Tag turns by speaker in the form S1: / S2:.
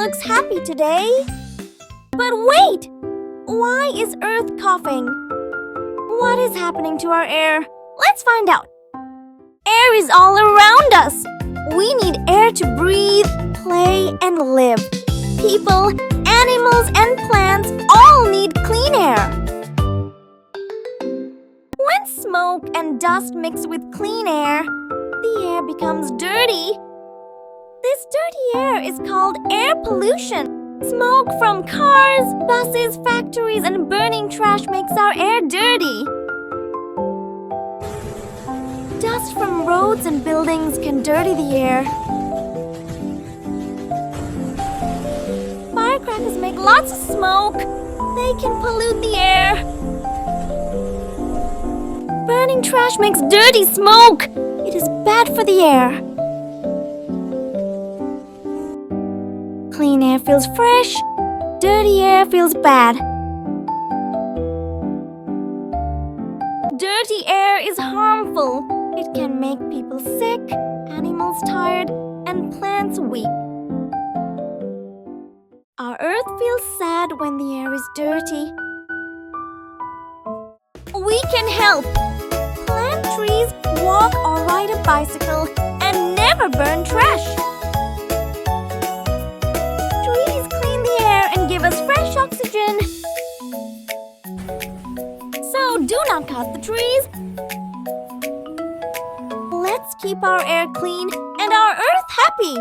S1: looks happy today. But wait! Why is Earth coughing? What is happening to our air? Let's find out. Air is all around us. We need air to breathe, play, and live. People, animals, and plants all need clean air. When smoke and dust mix with clean air, the air becomes dirty. This dirty air is called air pollution. Smoke from cars, buses, factories, and burning trash makes our air dirty. Dust from roads and buildings can dirty the air. Firecrackers make lots of smoke. They can pollute the air. Burning trash makes dirty smoke. It is bad for the air. Clean air feels fresh. Dirty air feels bad. Dirty air is harmful. It can make people sick, animals tired, and plants weak. Our earth feels sad when the air is dirty. We can help. Plant trees, walk or ride a bicycle, and never burn trash. Trees clean the air and give us fresh oxygen. So do not cut the trees. Let's keep our air clean and our earth happy.